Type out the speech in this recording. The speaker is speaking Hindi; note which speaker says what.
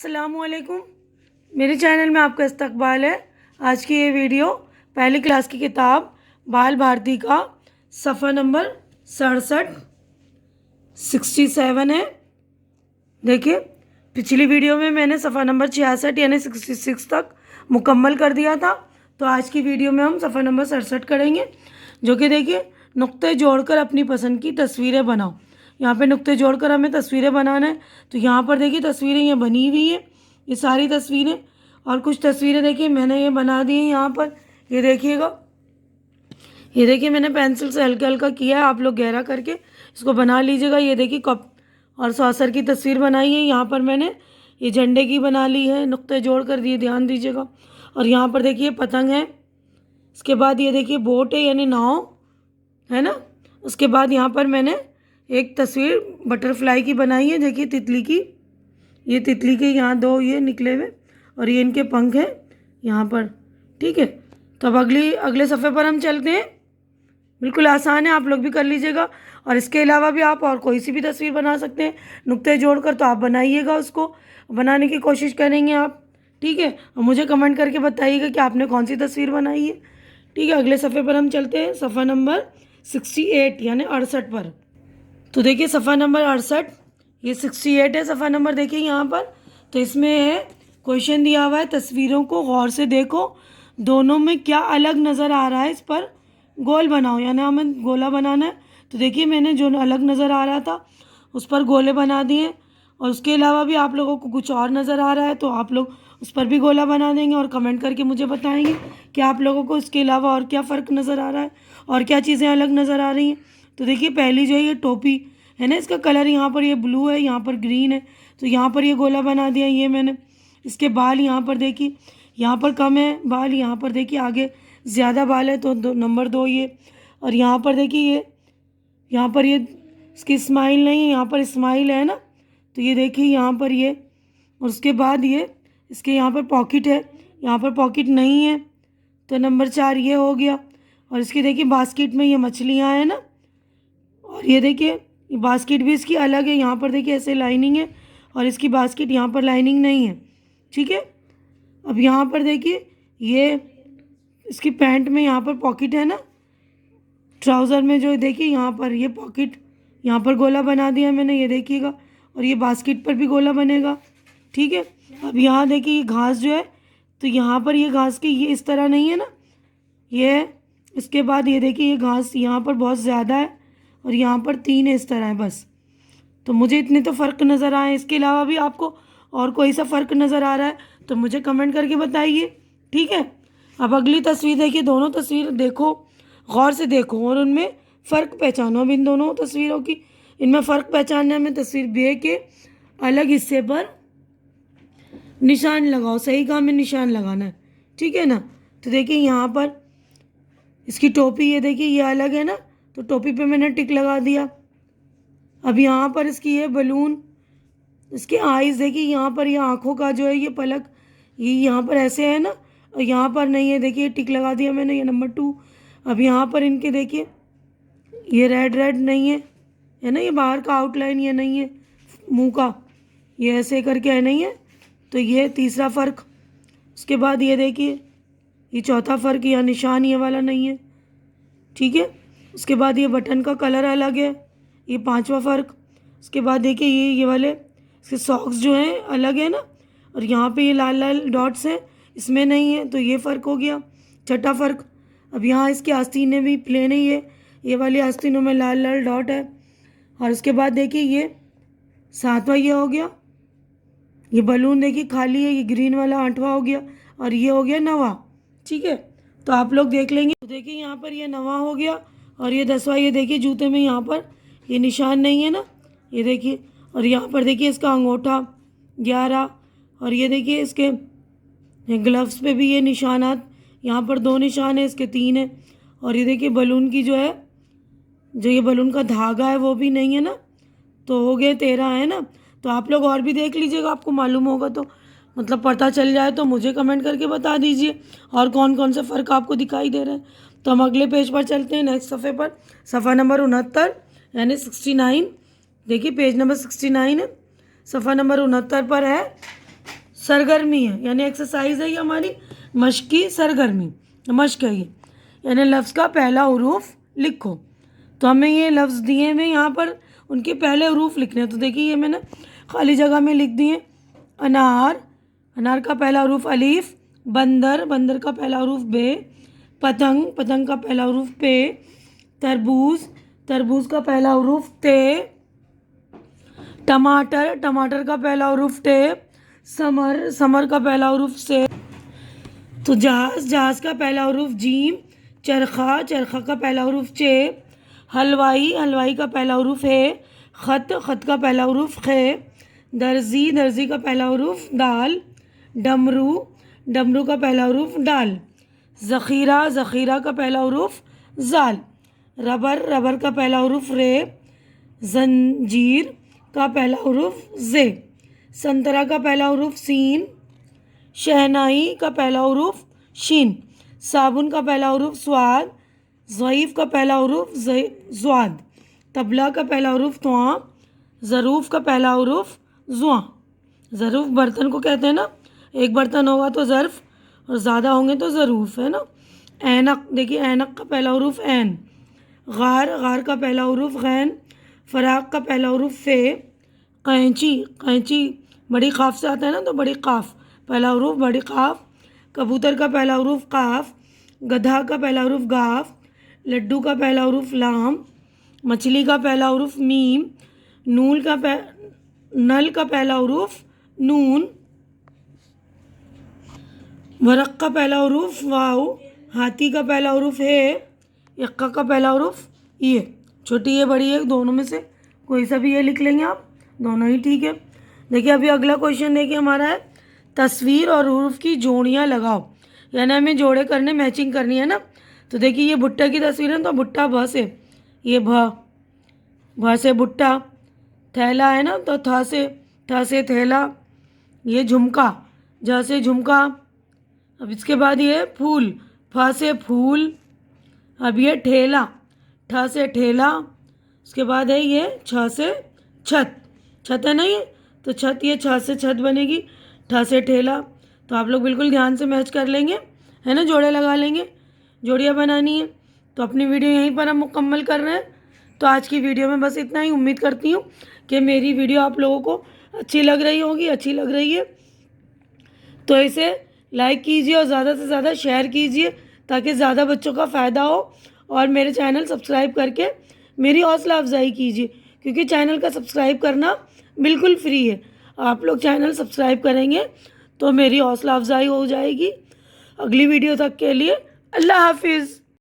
Speaker 1: अस्सलामुअलैकुम। मेरे चैनल में आपका इस्तकबाल है। आज की ये वीडियो पहली क्लास की किताब बाल भारती का सफ़ा नंबर 67 है। देखिए, पिछली वीडियो में मैंने सफ़ा नंबर 66 यानी 66 तक मुकम्मल कर दिया था। तो आज की वीडियो में हम सफ़ा नंबर 67 करेंगे, जो कि देखिए, नुक्ते जोड़कर अपनी पसंद की तस्वीरें बनाओ। यहाँ पे नुक्ते जोड़कर हमें तस्वीरें बनाना है। तो यहाँ पर देखिए तस्वीरें ये बनी हुई हैं, ये सारी तस्वीरें। और कुछ तस्वीरें देखिए मैंने ये बना दी हैं यहाँ पर, ये देखिएगा। ये देखिए मैंने पेंसिल से हल्का हल्का किया है, आप लोग गहरा करके इसको बना लीजिएगा। ये देखिए कप और सॉसर की तस्वीर बनाई है। यहाँ पर मैंने ये झंडे की बना ली है, नुक्ते जोड़ कर दिए, ध्यान दीजिएगा। और यहाँ पर देखिए पतंग है। इसके बाद ये देखिए बोट है यानी नाव है ना। उसके बाद यहाँ पर मैंने एक तस्वीर बटरफ्लाई की बनाई है, देखिए तितली की। ये तितली के यहाँ दो ये निकले हुए और ये इनके पंख हैं यहाँ पर। ठीक है, तो अब अगले सफ़े पर हम चलते हैं। बिल्कुल आसान है, आप लोग भी कर लीजिएगा। और इसके अलावा भी आप और कोई सी भी तस्वीर बना सकते हैं नुक्ते जोड़कर, तो आप बनाइएगा, उसको बनाने की कोशिश करेंगे आप। ठीक है, और मुझे कमेंट करके बताइएगा कि आपने कौन सी तस्वीर बनाई है। ठीक है, अगले सफ़े पर हम चलते हैं, सफ़ा नंबर 68 यानी 68 पर। तो देखिए सफ़ा नंबर 68, ये 68 है सफ़ा नंबर। देखिए यहाँ पर तो इसमें है क्वेश्चन दिया हुआ है, तस्वीरों को गौर से देखो, दोनों में क्या अलग नज़र आ रहा है, इस पर गोल बनाओ। यानी हमें गोला बनाना है। तो देखिए मैंने जो अलग नज़र आ रहा था उस पर गोले बना दिए। और उसके अलावा भी आप लोगों को कुछ और नज़र आ रहा है तो आप लोग उस पर भी गोला बना देंगे और कमेंट करके मुझे बताएंगे कि आप लोगों को इसके अलावा और क्या फ़र्क नज़र आ रहा है और क्या चीज़ें अलग नज़र आ रही हैं। तो देखिए पहली जो है ये टोपी है ना, इसका कलर यहाँ पर ये ब्लू है, यहाँ पर ग्रीन है, तो यहाँ पर ये गोला बना दिया ये मैंने। इसके बाल यहाँ पर देखिए, यहाँ पर कम है बाल, यहाँ पर देखिए आगे ज़्यादा बाल है, तो नंबर 2 ये। और यहाँ पर देखिए ये, यहाँ पर ये इसकी स्माइल नहीं है, यहाँ पर स्माइल है ना, तो ये देखिए यहाँ पर ये। और उसके बाद ये इसके यहाँ पर पॉकेट है, यहाँ पर पॉकेट नहीं है, तो नंबर 4 ये हो गया। और इसकी देखिए बास्केट में ये मछलियाँ हैं ना, और ये देखिए ये बास्केट भी इसकी अलग है, यहाँ पर देखिए ऐसे लाइनिंग है और इसकी बास्केट यहाँ पर लाइनिंग नहीं है। ठीक है, अब यहाँ पर देखिए ये इसकी पैंट में यहाँ पर पॉकेट है ना, ट्राउज़र में जो देखिए यहाँ पर ये पॉकेट, यहाँ पर गोला बना दिया मैंने, ये देखिएगा। और ये बास्केट पर भी गोला बनेगा। ठीक है, अब यहाँ देखिए ये घास जो है, तो यहाँ पर ये घास की ये इस तरह नहीं है ना, ये है। इसके बाद ये देखिए ये घास यहाँ पर बहुत ज़्यादा है और यहाँ पर 3 है, इस तरह है बस। तो मुझे इतने तो फ़र्क नज़र आए। इसके अलावा भी आपको और कोई सा फ़र्क नज़र आ रहा है तो मुझे कमेंट करके बताइए। ठीक है, अब अगली तस्वीर देखिए, दोनों तस्वीर देखो, गौर से देखो और उनमें फ़र्क पहचानो। अब इन दोनों तस्वीरों की इनमें फ़र्क पहचानने में तस्वीर बे के अलग हिस्से पर निशान लगाओ, सही काम में निशान लगाना है। ठीक है ना, तो देखिए यहाँ पर इसकी टोपी ये देखिए ये अलग है ना, तो टोपी पे मैंने टिक लगा दिया। अब यहाँ पर इसकी ये बलून, इसके आईज़ देखिए, यहाँ पर ये आँखों का जो है ये पलक, ये यहाँ पर ऐसे है ना, और यहाँ पर नहीं है, देखिए टिक लगा दिया मैंने, ये नंबर 2। अब यहाँ पर इनके देखिए ये रेड नहीं है ना, ये बाहर का आउटलाइन ये नहीं है मुंह का, ये ऐसे करके है नहीं है, तो ये तीसरा फ़र्क। उसके बाद ये देखिए ये चौथा फ़र्क, या निशान ये वाला नहीं है। ठीक है, उसके बाद ये बटन का कलर अलग है, ये 5वां फ़र्क। उसके बाद देखिए ये वाले इसके सॉक्स जो हैं अलग है ना, और यहाँ पे ये लाल लाल डॉट्स हैं, इसमें नहीं है, तो ये फ़र्क हो गया, 6ठा फ़र्क। अब यहाँ इसकी आस्तीनें भी प्लेन है, ये वाली आस्तीनों में लाल लाल डॉट है। और उसके बाद देखिए ये 7वां ये हो गया, ये बलून देखिए खाली है, ये ग्रीन वाला 8वां हो गया, और ये हो गया 9वां। ठीक है, तो आप लोग देख लेंगे। तो देखिए यहाँ पर ये 9वां हो गया, और ये 10वां, ये देखिए जूते में यहाँ पर ये निशान नहीं है ना, ये देखिए। और यहाँ पर देखिए इसका अंगूठा 11, और ये देखिए इसके ग्लव्स पे भी ये निशानात, यहाँ पर 2 निशान है, इसके 3 है। और ये देखिए बलून की जो है, जो ये बलून का धागा है वो भी नहीं है ना, तो हो गए 13 है ना। तो आप लोग और भी देख लीजिएगा, आपको मालूम होगा तो मतलब पता चल जाए तो मुझे कमेंट करके बता दीजिए और कौन कौन से फ़र्क आपको दिखाई दे रहे हैं। तो हम अगले पेज पर चलते हैं, नेक्स्ट सफ़े पर, सफ़ा नंबर 69 यानी 69। देखिए पेज नंबर 69 है, सफ़ा नंबर 69 पर है सरगर्मी है, यानी एक्सरसाइज है ये हमारी, मश्क की सरगर्मी, मश्क है ये। यानी लफ्ज़ का पहला हरूफ लिखो। तो हमें ये लफ्ज़ दिए हुए यहाँ पर, उनके पहले हरूफ लिखने हैं। तो देखिए ये मैंने खाली जगह में लिख दिए। अनार, अनार का पहला हरूफ अलीफ। बंदर, बंदर का पहला हरूफ बे। पतंग, पतंग का पहला हरूफ पे। तरबूज, तरबूज का पहला हरूफ ते। टमाटर, टमाटर का पहला हरूफ टे। समर, समर का पहला हरूफ से। तो जहाज, जहाज का पहला हरूफ जीम। चरखा, चरखा का पहला हरूफ चे। हलवाई, हलवाई का पहला हरूफ है। ख़त, ख़त का पहला हरूफ खे। दर्जी, दर्जी का पहला हरूफ दाल। डमरू, डमरू का पहला हरूफ डाल। ज़ख़ीरा, ज़ख़ीरा का पहला हरूफ जाल। रबर, रबर का पहला हरूफ रे। जंजीर का पहला हरूफ जे। संतरा का पहला हरूफ सीन। शहनाई का पहला हरूफ शीन। साबुन का पहला हरूफ स्वाद। ज़ईफ़ का पहला हरूफ ज़्वाद। तबला का पहला हरूफ त्वा। ज़रूफ़ का पहला हरूफ ज़ुआ। ज़रूफ़ बर्तन को कहते हैं ना, एक बर्तन होगा तो ज़र्फ़ और ज़्यादा होंगे तो ज़रूफ़, है ना। ऐनक, देखिए ऐनक का पहला हरूफ ऐन। गार, गार का पहला हरूफ गैन। फ़राक का पहला हरूफ फ़े। कैंची, कैंची बड़ी क़ाफ से आता है ना, तो बड़ी क़ाफ पहला हरूफ बड़ी क़ाफ। कबूतर का पहला हरूफ क़ाफ। गधा का पहला हरूफ गाफ। लड्डू का पहला हरूफ लाम। मछली का पहला हरूफ मीम। नल का पहला हरूफ नून। वरक़ का पहला हरूफ वाव। हाथी का पहला हरूफ है। यक्का का पहला हरूफ ये। छोटी ये बड़ी है, दोनों में से कोई सा भी ये लिख लेंगे आप, दोनों ही ठीक है। देखिए अभी अगला क्वेश्चन देखिए हमारा है तस्वीर और हरूफ की जोड़ियाँ लगाओ। यानी हमें जोड़े करने, मैचिंग करनी है ना। तो देखिए ये भुट्टा की तस्वीर है, तो भुट्टा भ से, ये भ से भुट्टा। थैला है ना, तो थ से थैला। ये झुमका, ज से झुमका। अब इसके बाद ये फूल, फ से फूल। अब ये ठेला, ठ से ठेला। उसके बाद है ये छ से छत, छत है ना ये, तो छत, ये छ से छत बनेगी, ठ से ठेला। तो आप लोग बिल्कुल ध्यान से मैच कर लेंगे, है ना, जोड़े लगा लेंगे, जोड़ियाँ बनानी है। तो अपनी वीडियो यहीं पर हम मुकम्मल कर रहे हैं। तो आज की वीडियो में बस इतना ही। उम्मीद करती हूँ कि मेरी वीडियो आप लोगों को अच्छी लग रही होगी, अच्छी लग रही है तो इसे लाइक कीजिए और ज़्यादा से ज़्यादा शेयर कीजिए, ताकि ज़्यादा बच्चों का फ़ायदा हो। और मेरे चैनल सब्सक्राइब करके मेरी हौसला अफजाई कीजिए, क्योंकि चैनल का सब्सक्राइब करना बिल्कुल फ्री है। आप लोग चैनल सब्सक्राइब करेंगे तो मेरी हौसला अफजाई हो जाएगी। अगली वीडियो तक के लिए अल्लाह हाफिज़।